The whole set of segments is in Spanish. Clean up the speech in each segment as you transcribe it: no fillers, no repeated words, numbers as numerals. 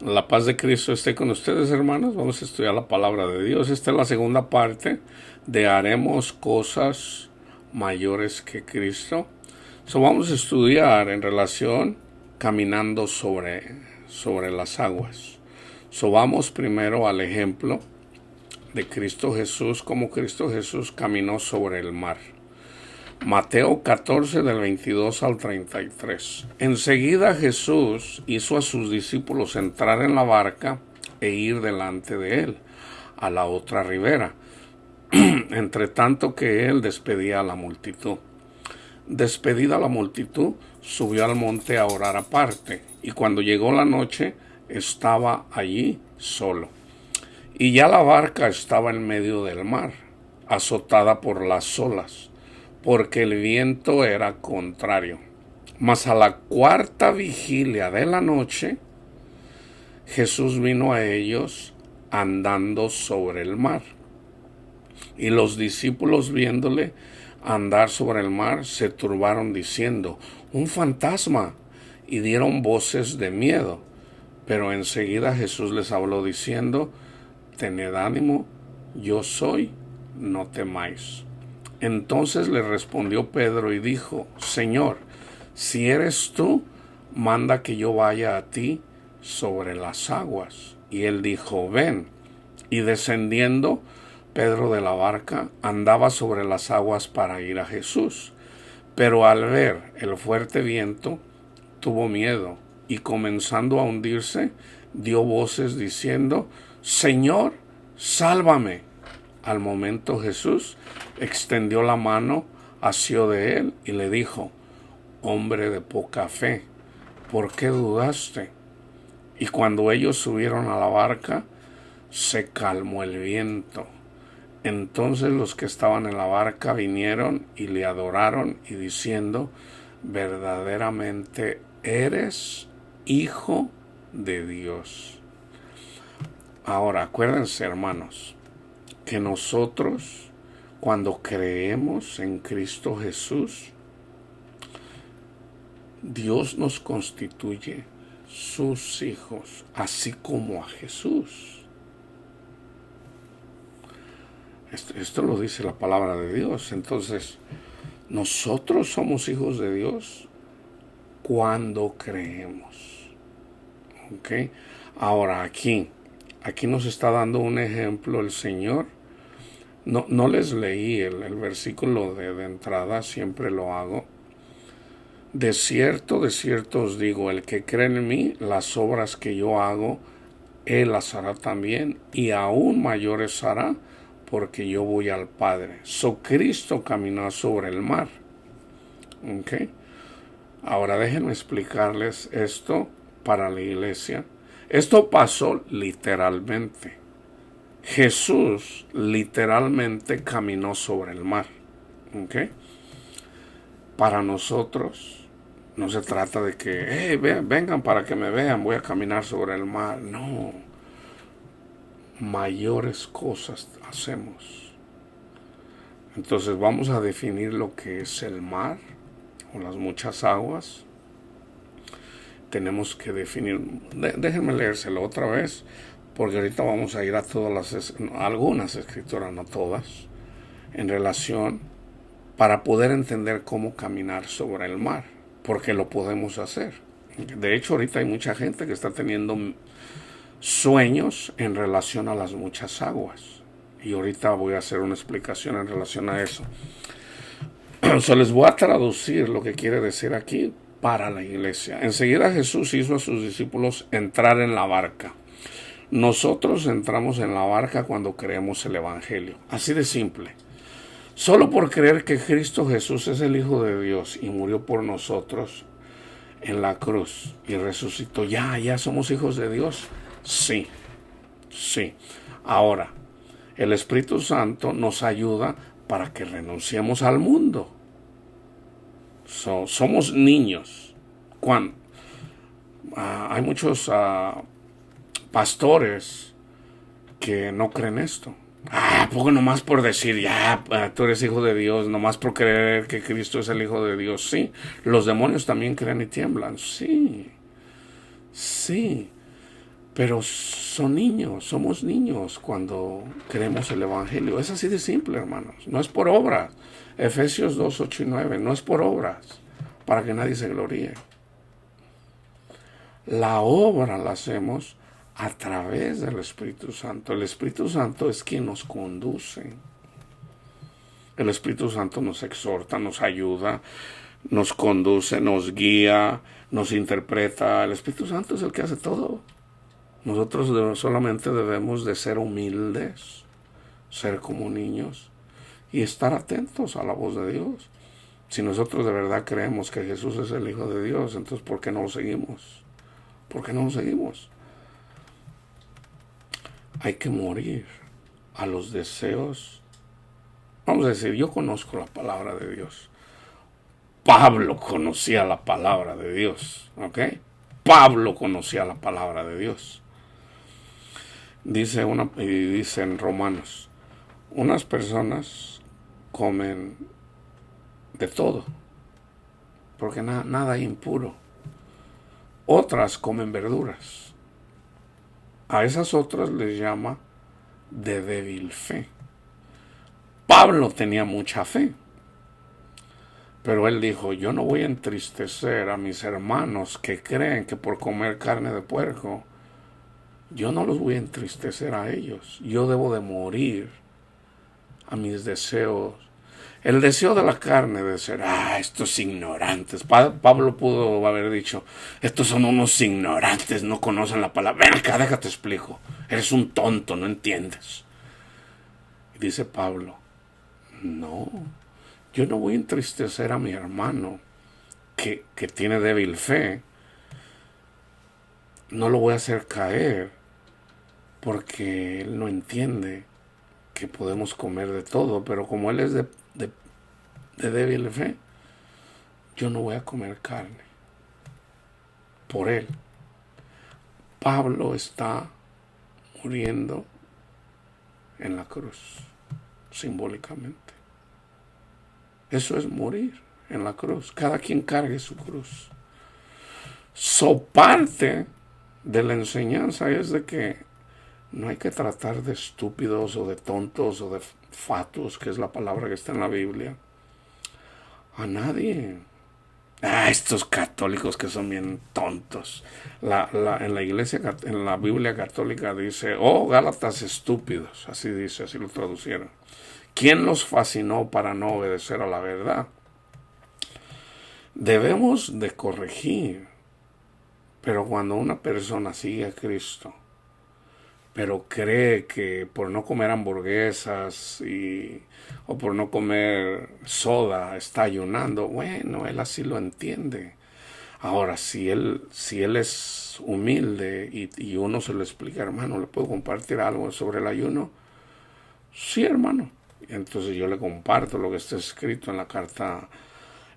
La paz de Cristo esté con ustedes, hermanos. Vamos a estudiar la palabra de Dios. Esta es la segunda parte de Haremos cosas mayores que Cristo. Vamos a estudiar en relación caminando sobre las aguas. Vamos primero al ejemplo de Cristo Jesús, como Cristo Jesús caminó sobre el mar. Mateo 14 del 22 al 33. Enseguida Jesús hizo a sus discípulos entrar en la barca e ir delante de él a la otra ribera, entre tanto que él despedía a la multitud. Despedida la multitud, subió al monte a orar aparte, y cuando llegó la noche estaba allí solo. Y ya la barca estaba en medio del mar, azotada por las olas, porque el viento era contrario. Mas a la cuarta vigilia de la noche, Jesús vino a ellos andando sobre el mar. Y los discípulos, viéndole andar sobre el mar, se turbaron diciendo: un fantasma, y dieron voces de miedo. Pero enseguida Jesús les habló diciendo: tened ánimo, yo soy, no temáis. Entonces le respondió Pedro y dijo: Señor, si eres tú, manda que yo vaya a ti sobre las aguas. Y él dijo: ven. Y descendiendo Pedro de la barca, andaba sobre las aguas para ir a Jesús. Pero al ver el fuerte viento, tuvo miedo, y comenzando a hundirse, dio voces diciendo: Señor, sálvame. Al momento Jesús extendió la mano, asió de él y le dijo: hombre de poca fe, ¿por qué dudaste? Y cuando ellos subieron a la barca, se calmó el viento. Entonces los que estaban en la barca vinieron y le adoraron, y diciendo: verdaderamente eres Hijo de Dios. Ahora, acuérdense, hermanos, que nosotros, cuando creemos en Cristo Jesús, Dios nos constituye sus hijos, así como a Jesús. Esto lo dice la palabra de Dios. Entonces, nosotros somos hijos de Dios cuando creemos. ¿Ok? Ahora aquí nos está dando un ejemplo el Señor. No les leí el versículo de entrada, siempre lo hago. De cierto os digo, el que cree en mí, las obras que yo hago, él las hará también, y aún mayores hará, porque yo voy al Padre. Cristo caminó sobre el mar. ¿Ok? Ahora déjenme explicarles esto para la iglesia. Esto pasó literalmente. Jesús literalmente caminó sobre el mar. ¿Ok? Para nosotros no se trata de que vengan para que me vean, voy a caminar sobre el mar. No. Mayores cosas hacemos. Entonces vamos a definir lo que es el mar o las muchas aguas. Tenemos que definir, déjenme leérselo otra vez, porque ahorita vamos a ir a algunas escrituras, no todas, en relación para poder entender cómo caminar sobre el mar, porque lo podemos hacer. De hecho, ahorita hay mucha gente que está teniendo sueños en relación a las muchas aguas, y ahorita voy a hacer una explicación en relación a eso. Les voy a traducir lo que quiere decir aquí para la iglesia. Enseguida Jesús hizo a sus discípulos entrar en la barca. Nosotros entramos en la barca cuando creemos el Evangelio. Así de simple. Solo por creer que Cristo Jesús es el Hijo de Dios y murió por nosotros en la cruz y resucitó. Ya somos hijos de Dios. Sí. Ahora, el Espíritu Santo nos ayuda para que renunciemos al mundo. Somos niños. Hay muchos pastores que no creen esto. Porque nomás por decir, tú eres hijo de Dios, nomás por creer que Cristo es el Hijo de Dios. Sí, los demonios también creen y tiemblan. Sí. Pero son niños, somos niños cuando creemos el Evangelio. Es así de simple, hermanos. No es por obras. Efesios 2, 8 y 9. No es por obras, para que nadie se gloríe. La obra la hacemos a través del Espíritu Santo. El Espíritu Santo es quien nos conduce. El Espíritu Santo nos exhorta, nos ayuda, nos conduce, nos guía, nos interpreta. El Espíritu Santo es el que hace todo. Nosotros solamente debemos de ser humildes, ser como niños y estar atentos a la voz de Dios. Si nosotros de verdad creemos que Jesús es el Hijo de Dios, entonces ¿por qué no lo seguimos? ¿Por qué no lo seguimos? Hay que morir a los deseos. Vamos a decir, yo conozco la palabra de Dios. Pablo conocía la palabra de Dios, ¿ok? Pablo conocía la palabra de Dios. Dice en Romanos, unas personas comen de todo, porque nada impuro. Otras comen verduras. A esas otras les llama de débil fe. Pablo tenía mucha fe, pero él dijo, yo no voy a entristecer a mis hermanos que creen que por comer carne de puerco, yo no los voy a entristecer a ellos. Yo debo de morir a mis deseos. El deseo de la carne de ser, estos ignorantes. Pablo pudo haber dicho, estos son unos ignorantes, no conocen la palabra. Ven acá, déjate explico. Eres un tonto, no entiendes. Y dice Pablo, no, yo no voy a entristecer a mi hermano que tiene débil fe. No lo voy a hacer caer porque él no entiende que podemos comer de todo, pero como él es de débil fe, yo no voy a comer carne por él. Pablo está muriendo en la cruz, simbólicamente. Eso es morir en la cruz. Cada quien cargue su cruz. Parte de la enseñanza es de que no hay que tratar de estúpidos o de tontos o de fatos, que es la palabra que está en la Biblia, a nadie. Estos católicos que son bien tontos. En la iglesia, en la Biblia católica dice, Gálatas estúpidos, así dice, así lo traducieron. ¿Quién los fascinó para no obedecer a la verdad? Debemos de corregir, pero cuando una persona sigue a Cristo, pero cree que por no comer hamburguesas o por no comer soda está ayunando, bueno, él así lo entiende. Ahora, si él es humilde y uno se lo explica, hermano, ¿le puedo compartir algo sobre el ayuno? Sí, hermano. Entonces yo le comparto lo que está escrito en la carta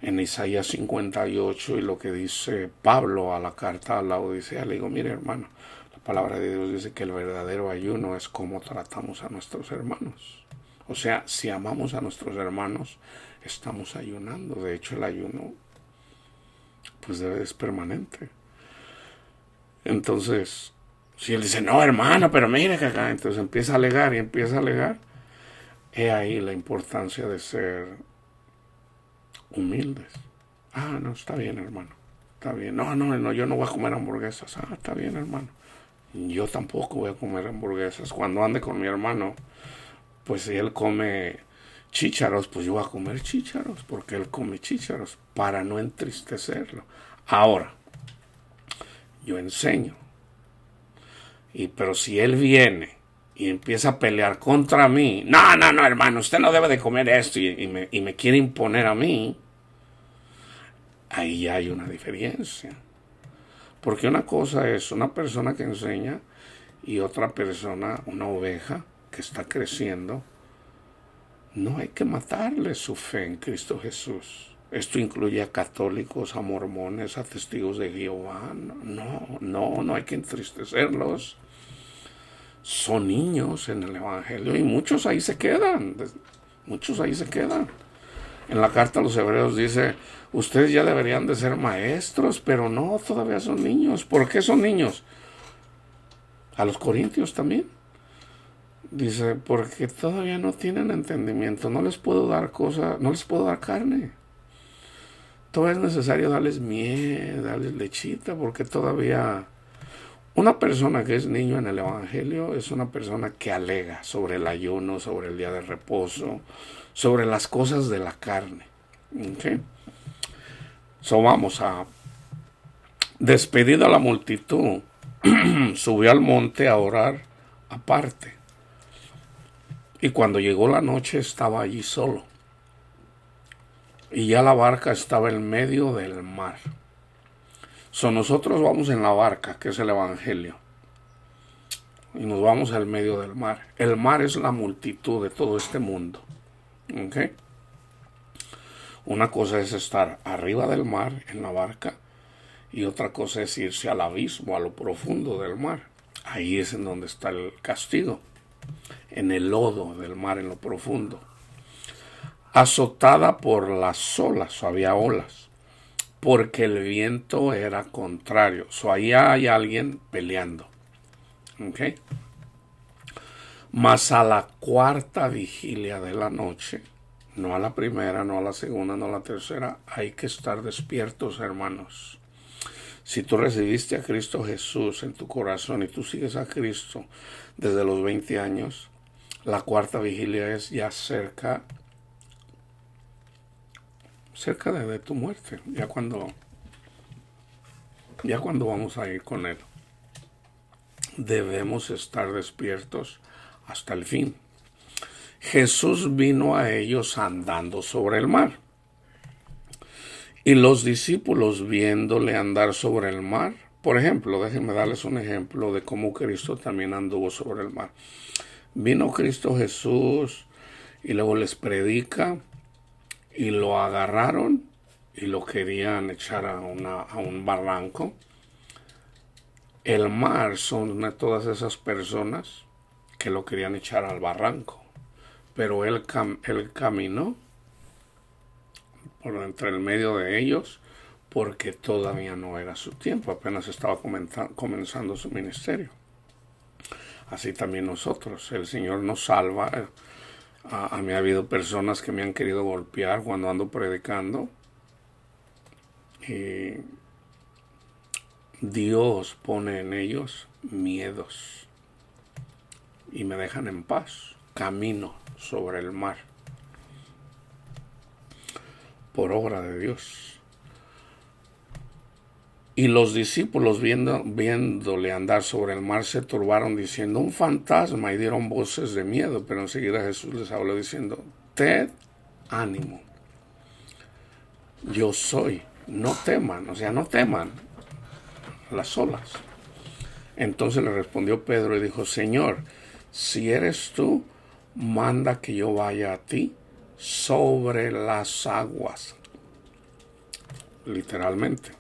en Isaías 58 y lo que dice Pablo a la carta a la Odisea. Le digo, mire, hermano, la palabra de Dios dice que el verdadero ayuno es cómo tratamos a nuestros hermanos. O sea, si amamos a nuestros hermanos, estamos ayunando. De hecho, el ayuno pues es permanente. Entonces, si él dice, no, hermano, pero mire que acá, entonces empieza a alegar. He ahí la importancia de ser humildes. No, está bien, hermano. Está bien. No, yo no voy a comer hamburguesas. Está bien, hermano. Yo tampoco voy a comer hamburguesas. Cuando ande con mi hermano, pues si él come chícharos, pues yo voy a comer chícharos, porque él come chícharos, para no entristecerlo. Ahora, yo enseño. Pero si él viene y empieza a pelear contra mí, no, hermano, usted no debe de comer esto, y me quiere imponer a mí, ahí ya hay una diferencia. Porque una cosa es una persona que enseña y otra persona, una oveja que está creciendo. No hay que matarle su fe en Cristo Jesús. Esto incluye a católicos, a mormones, a testigos de Jehová. No hay que entristecerlos. Son niños en el Evangelio y muchos ahí se quedan. En la carta a los Hebreos dice, ustedes ya deberían de ser maestros, pero no, todavía son niños. ¿Por qué son niños? A los corintios también. Dice, porque todavía no tienen entendimiento, no les puedo dar cosa, no les puedo dar carne. Todavía es necesario darles miel, darles lechita, porque todavía una persona que es niño en el Evangelio es una persona que alega sobre el ayuno, sobre el día de reposo, sobre las cosas de la carne. ¿Okay? So vamos a despedir a la multitud. Subió al monte a orar aparte. Y cuando llegó la noche estaba allí solo. Y ya la barca estaba en medio del mar. So nosotros vamos en la barca, que es el Evangelio. Y nos vamos al medio del mar. El mar es la multitud de todo este mundo. ¿Okay? Una cosa es estar arriba del mar en la barca. Y otra cosa es irse al abismo, a lo profundo del mar. Ahí es en donde está el castigo. En el lodo del mar, en lo profundo. Azotada por las olas, había olas, porque el viento era contrario. Allá hay alguien peleando. ¿Okay? Mas a la cuarta vigilia de la noche, no a la primera, no a la segunda, no a la tercera, hay que estar despiertos, hermanos. Si tú recibiste a Cristo Jesús en tu corazón y tú sigues a Cristo desde los 20 años, la cuarta vigilia es ya cerca de tu muerte, ya cuando vamos a ir con Él. Debemos estar despiertos hasta el fin. Jesús vino a ellos andando sobre el mar. Y los discípulos viéndole andar sobre el mar, por ejemplo, déjenme darles un ejemplo de cómo Cristo también anduvo sobre el mar. Vino Cristo Jesús y luego les predica y lo agarraron y lo querían echar a un barranco. El mar son todas esas personas que lo querían echar al barranco, pero él caminó por entre el medio de ellos porque todavía no era su tiempo, apenas estaba comenzando su ministerio. Así también nosotros, el Señor nos salva. A mí ha habido personas que me han querido golpear cuando ando predicando y Dios pone en ellos miedos y me dejan en paz. Camino sobre el mar por obra de Dios. Y los discípulos viéndole andar sobre el mar se turbaron diciendo un fantasma y dieron voces de miedo, pero enseguida Jesús les habló diciendo, tened ánimo, yo soy, no teman, no teman las olas. Entonces le respondió Pedro y dijo, Señor, si eres tú, manda que yo vaya a ti sobre las aguas. Literalmente.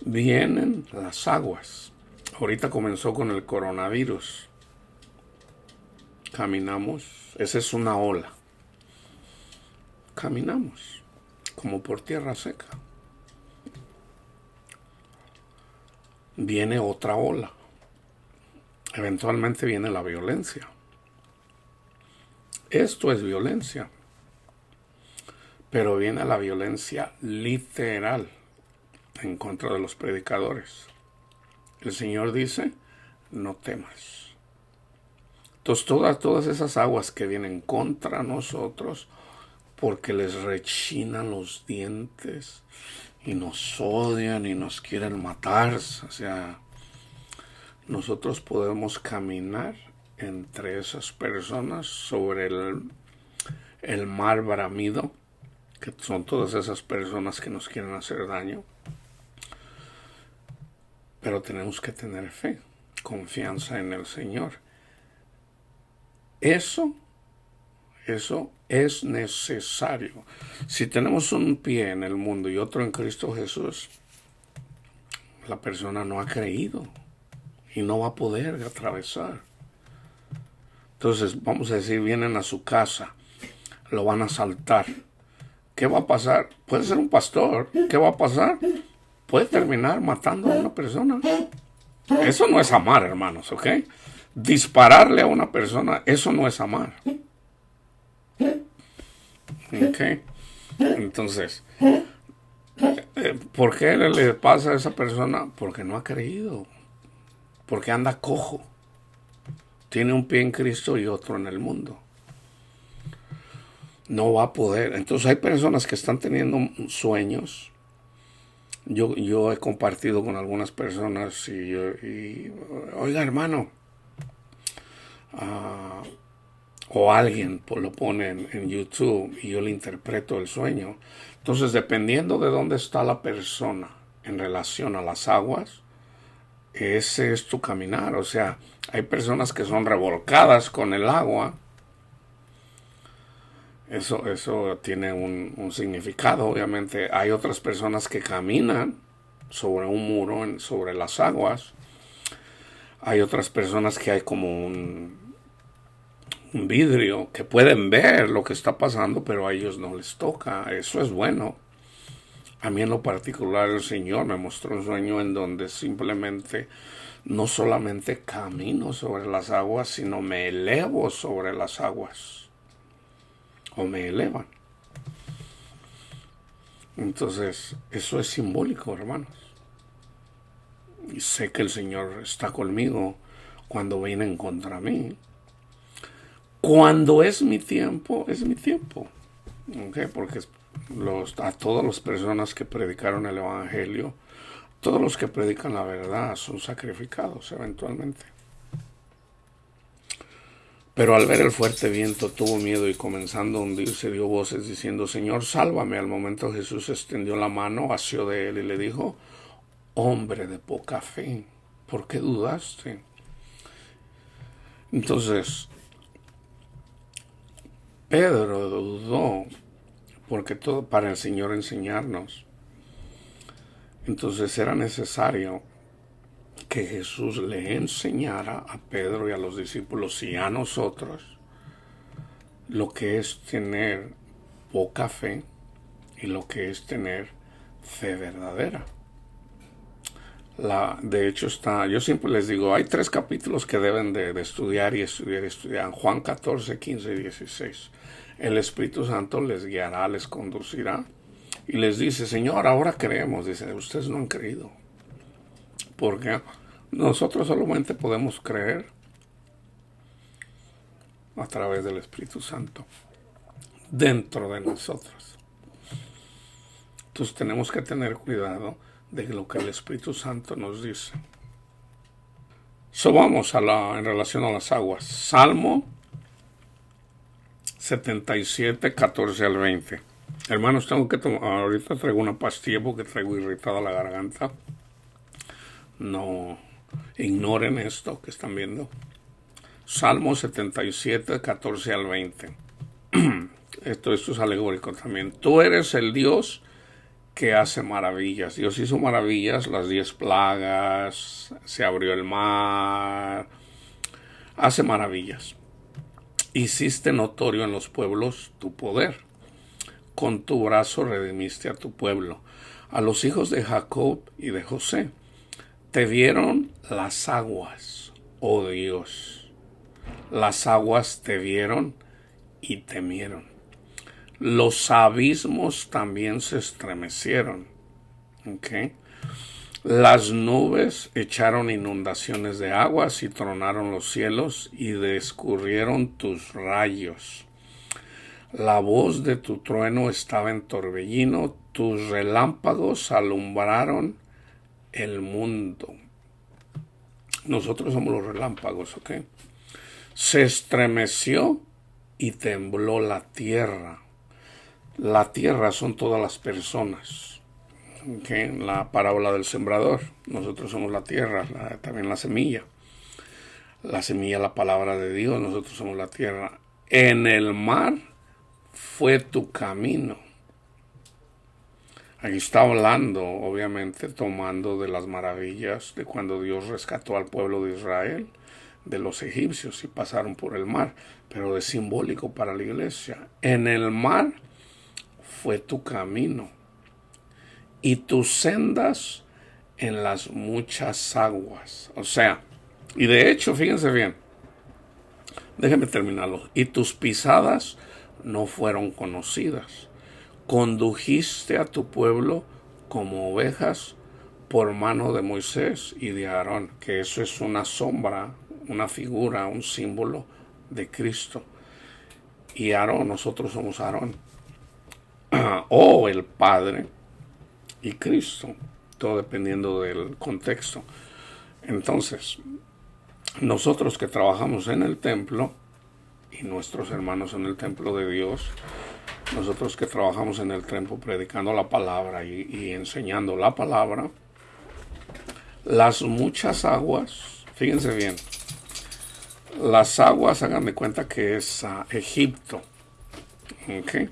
Vienen las aguas. Ahorita comenzó con el coronavirus. Caminamos. Esa es una ola. Caminamos como por tierra seca. Viene otra ola. Eventualmente viene la violencia. Esto es violencia. Pero viene la violencia literal en contra de los predicadores. El Señor dice, no temas. Entonces todas esas aguas que vienen contra nosotros porque les rechinan los dientes y nos odian y nos quieren matar, nosotros podemos caminar entre esas personas sobre el mar bramido, que son todas esas personas que nos quieren hacer daño. Pero tenemos que tener fe, confianza en el Señor. Eso es necesario. Si tenemos un pie en el mundo y otro en Cristo Jesús, la persona no ha creído y no va a poder atravesar. Entonces, vamos a decir, vienen a su casa, lo van a asaltar. ¿Qué va a pasar? Puede ser un pastor. ¿Qué va a pasar? Puede terminar matando a una persona. Eso no es amar, hermanos, ¿ok? Dispararle a una persona, eso no es amar. ¿Ok? Entonces, ¿por qué le pasa a esa persona? Porque no ha creído. Porque anda cojo. Tiene un pie en Cristo y otro en el mundo. No va a poder. Entonces hay personas que están teniendo sueños. Yo he compartido con algunas personas oiga, hermano, o alguien lo pone en YouTube y yo le interpreto el sueño. Entonces, dependiendo de dónde está la persona en relación a las aguas, ese es tu caminar. O sea, hay personas que son revolcadas con el agua. Eso tiene un significado, obviamente. Hay otras personas que caminan sobre un muro, sobre las aguas. Hay otras personas que hay como un vidrio que pueden ver lo que está pasando, pero a ellos no les toca. Eso es bueno. A mí en lo particular el Señor me mostró un sueño en donde simplemente no solamente camino sobre las aguas, sino me elevo sobre las aguas. O me elevan. Entonces, eso es simbólico, hermanos. Y sé que el Señor está conmigo cuando vienen contra mí. Cuando es mi tiempo, es mi tiempo. ¿Okay? Porque a todas las personas que predicaron el Evangelio, todos los que predican la verdad son sacrificados eventualmente. Pero al ver el fuerte viento tuvo miedo y comenzando a hundirse dio voces diciendo, Señor, sálvame. Al momento Jesús extendió la mano, asió de él y le dijo, hombre de poca fe, ¿por qué dudaste? Entonces, Pedro dudó porque todo para el Señor enseñarnos. Entonces era necesario que Jesús le enseñara a Pedro y a los discípulos y a nosotros lo que es tener poca fe y lo que es tener fe verdadera. De hecho yo siempre les digo, hay 3 capítulos que deben de estudiar y estudiar. Juan 14, 15 y 16. El Espíritu Santo les guiará, les conducirá y les dice, Señor, ahora creemos. Dice, ustedes no han creído. Porque nosotros solamente podemos creer a través del Espíritu Santo dentro de nosotros. Entonces tenemos que tener cuidado de lo que el Espíritu Santo nos dice. Vamos en relación a las aguas. Salmo 77, 14 al 20. Hermanos, tengo que tomar, ahorita traigo una pastilla porque traigo irritada la garganta. No ignoren esto que están viendo. Salmo 77, 14 al 20. Esto es alegórico también. Tú eres el Dios que hace maravillas. Dios hizo maravillas, las 10 plagas, se abrió el mar, hace maravillas. Hiciste notorio en los pueblos tu poder. Con tu brazo redimiste a tu pueblo, a los hijos de Jacob y de José. Te vieron las aguas, oh Dios. Las aguas te vieron y temieron. Los abismos también se estremecieron. ¿Okay? Las nubes echaron inundaciones de aguas y tronaron los cielos y descurrieron tus rayos. La voz de tu trueno estaba en torbellino, tus relámpagos alumbraron el mundo. Nosotros somos los relámpagos, ¿ok? Se estremeció y tembló la tierra. La tierra son todas las personas. ¿Okay? La parábola del sembrador. Nosotros somos la tierra, también la semilla. La semilla, la palabra de Dios. Nosotros somos la tierra. En el mar fue tu camino. Aquí está hablando, obviamente, tomando de las maravillas de cuando Dios rescató al pueblo de Israel de los egipcios y pasaron por el mar, pero es simbólico para la iglesia. En el mar fue tu camino y tus sendas en las muchas aguas. O sea, y de hecho, fíjense bien, déjenme terminarlo. Y tus pisadas no fueron conocidas. Condujiste a tu pueblo como ovejas por mano de Moisés y de Aarón, que eso es una sombra, una figura, un símbolo de Cristo. Y Aarón, nosotros somos Aarón. O el Padre y Cristo, todo dependiendo del contexto. Entonces, nosotros que trabajamos en el templo y nuestros hermanos en el templo de Dios, nosotros que trabajamos en el templo predicando la palabra y enseñando la palabra, las muchas aguas, fíjense bien, las aguas, hagan de cuenta que es Egipto. ¿Okay?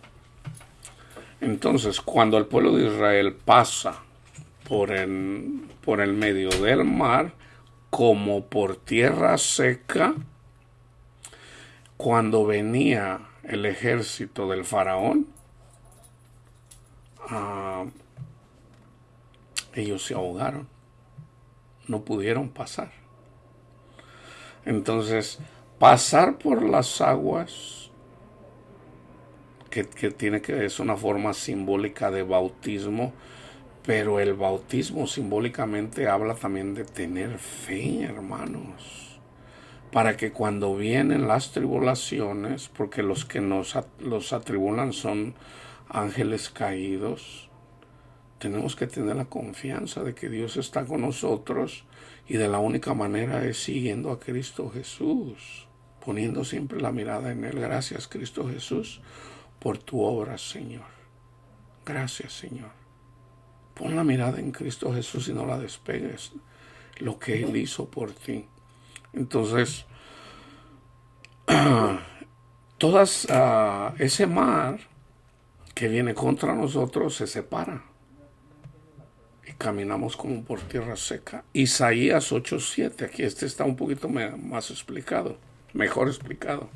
Entonces, cuando el pueblo de Israel pasa por el medio del mar, como por tierra seca, cuando venía el ejército del faraón, ellos se ahogaron, no pudieron pasar. Entonces, pasar por las aguas, que tiene que es una forma simbólica de bautismo, pero el bautismo simbólicamente habla también de tener fe, hermanos, para que cuando vienen las tribulaciones, porque los que los atribulan son ángeles caídos, tenemos que tener la confianza de que Dios está con nosotros y de la única manera es siguiendo a Cristo Jesús, poniendo siempre la mirada en Él. Gracias, Cristo Jesús, por tu obra, Señor. Gracias, Señor. Pon la mirada en Cristo Jesús y no la despegues, lo que Él hizo por ti. Entonces, ese mar que viene contra nosotros se separa y caminamos como por tierra seca. Isaías 8:7, aquí está un poquito más explicado, mejor explicado.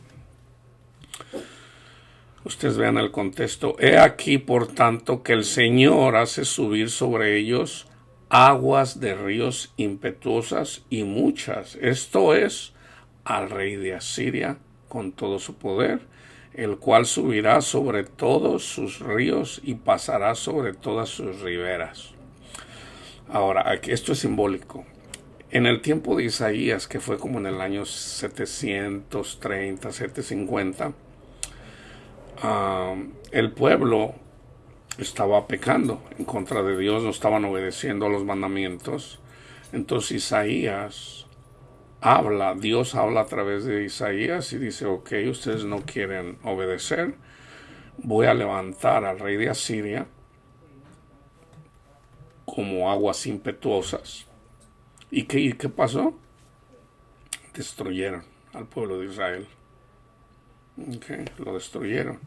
Ustedes vean el contexto. He aquí, por tanto, que el Señor hace subir sobre ellos aguas de ríos impetuosas y muchas. Esto es al rey de Asiria con todo su poder, el cual subirá sobre todos sus ríos y pasará sobre todas sus riberas. Ahora, aquí esto es simbólico. En el tiempo de Isaías, que fue como en el año 730, 750, el pueblo estaba pecando en contra de Dios, no estaban obedeciendo a los mandamientos. Entonces Isaías Dios habla a través de Isaías y dice: ok, ustedes no quieren obedecer, voy a levantar al rey de Asiria como aguas impetuosas. ¿Y qué pasó? Destruyeron al pueblo de Israel. Okay, lo destruyeron.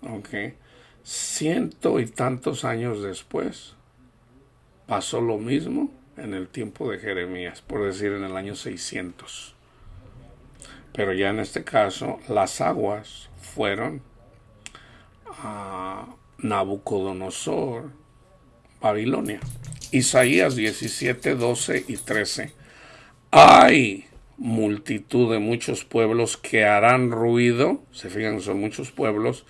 Okay. 100 y tantos años después pasó lo mismo en el tiempo de Jeremías, por decir en el año 600. Pero ya en este caso las aguas fueron a Nabucodonosor, Babilonia. Isaías 17, 12 y 13. Hay multitud de muchos pueblos que harán ruido, se fijan, son muchos pueblos,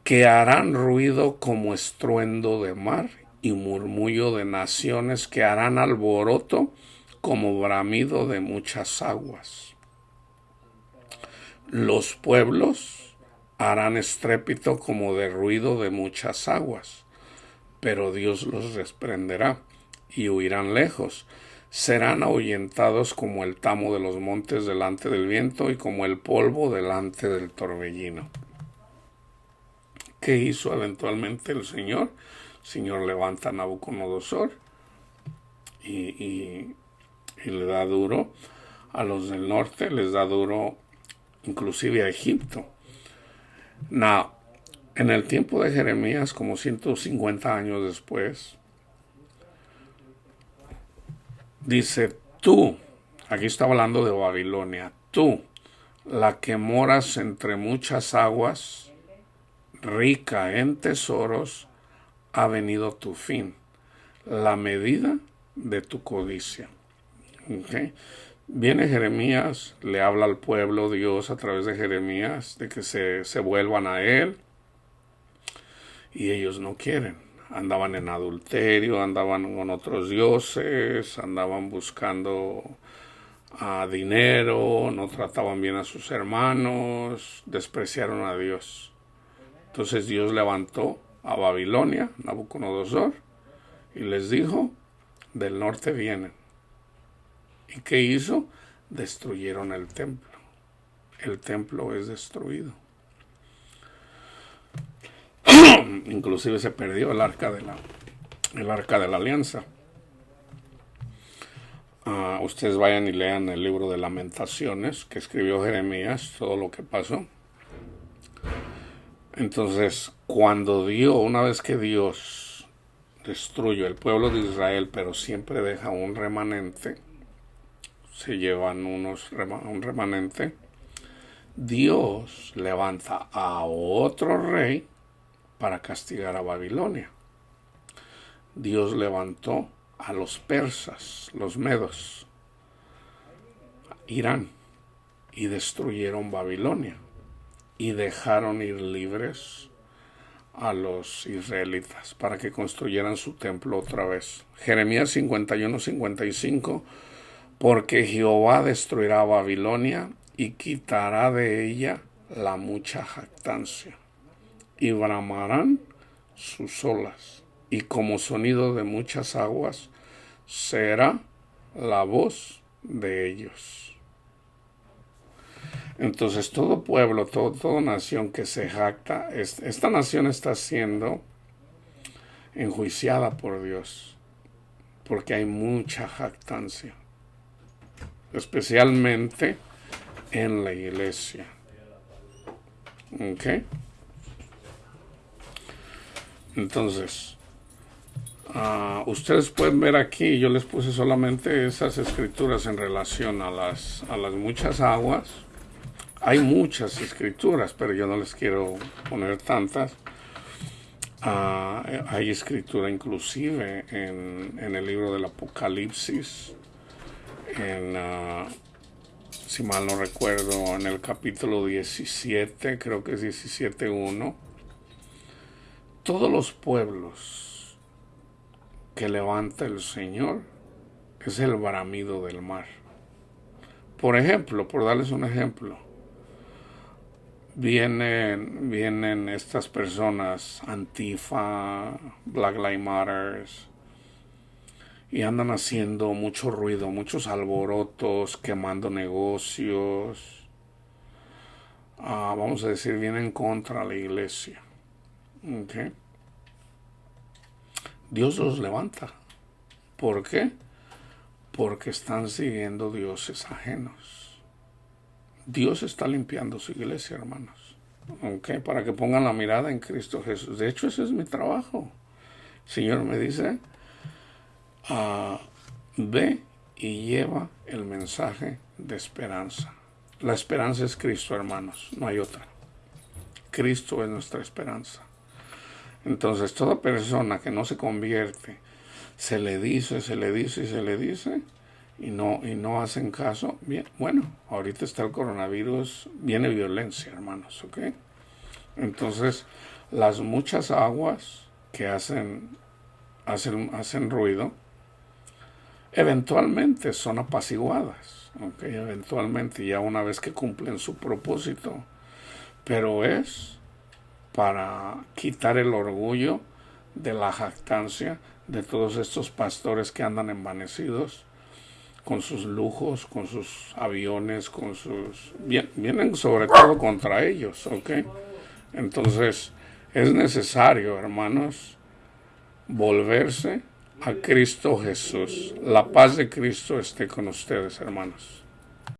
que harán ruido como estruendo de mar y murmullo de naciones, que harán alboroto como bramido de muchas aguas. Los pueblos harán estrépito como de ruido de muchas aguas, pero Dios los reprenderá y huirán lejos. Serán ahuyentados como el tamo de los montes delante del viento y como el polvo delante del torbellino. ¿Qué hizo eventualmente el Señor? El Señor levanta a Nabucodonosor y le da duro a los del norte, les da duro inclusive a Egipto. Now, en el tiempo de Jeremías, como 150 años después, dice: tú, aquí está hablando de Babilonia, tú, la que moras entre muchas aguas, rica en tesoros, ha venido tu fin. la medida de tu codicia. ¿Okay? Viene Jeremías, le habla al pueblo Dios a través de Jeremías de que se vuelvan a él, y ellos no quieren. Andaban en adulterio, andaban con otros dioses, andaban buscando dinero, no trataban bien a sus hermanos, despreciaron a Dios. Entonces Dios levantó a Babilonia, Nabucodonosor, y les dijo, del norte vienen. ¿Y qué hizo? Destruyeron el templo. El templo es destruido. Inclusive se perdió el arca de la alianza. Ustedes vayan y lean el libro de Lamentaciones que escribió Jeremías, todo lo que pasó. Entonces, una vez que Dios destruye el pueblo de Israel, pero siempre deja un remanente, se llevan un remanente, Dios levanta a otro rey para castigar a Babilonia. Dios levantó a los persas, los medos, Irán, y destruyeron Babilonia y dejaron ir libres a los israelitas para que construyeran su templo otra vez. Jeremías 51-55, porque Jehová destruirá a Babilonia y quitará de ella la mucha jactancia, y bramarán sus olas, y como sonido de muchas aguas será la voz de ellos. Entonces todo pueblo, toda nación que se jacta, esta nación está siendo enjuiciada por Dios, porque hay mucha jactancia, especialmente en la iglesia. ¿Ok? Entonces, ustedes pueden ver aquí, yo les puse solamente esas escrituras en relación a las muchas aguas. Hay muchas escrituras, pero yo no les quiero poner tantas. Hay escritura inclusive en el libro del Apocalipsis, si mal no recuerdo, en el capítulo 17, creo que es 17:1. Todos los pueblos que levanta el Señor es el bramido del mar. Por ejemplo, por darles un ejemplo, vienen estas personas, Antifa, Black Lives Matter, y andan haciendo mucho ruido, muchos alborotos, quemando negocios. Vamos a decir, vienen contra la iglesia. ¿Okay? Dios los levanta. ¿Por qué? Porque están siguiendo dioses ajenos. Dios está limpiando su iglesia, hermanos. ¿Okay? Para que pongan la mirada en Cristo Jesús. De hecho, ese es mi trabajo. El Señor me dice, ve y lleva el mensaje de esperanza. La esperanza es Cristo, hermanos. No hay otra. Cristo es nuestra esperanza. Entonces, toda persona que no se convierte, se le dice y no hacen caso. Bien, bueno, ahorita está el coronavirus, viene violencia, hermanos, ¿ok? Entonces, las muchas aguas que hacen ruido, eventualmente son apaciguadas, ¿ok? Eventualmente, ya una vez que cumplen su propósito, pero es para quitar el orgullo de la jactancia de todos estos pastores que andan envanecidos con sus lujos, con sus aviones, vienen sobre todo contra ellos, ¿ok? Entonces es necesario, hermanos, volverse a Cristo Jesús. La paz de Cristo esté con ustedes, hermanos.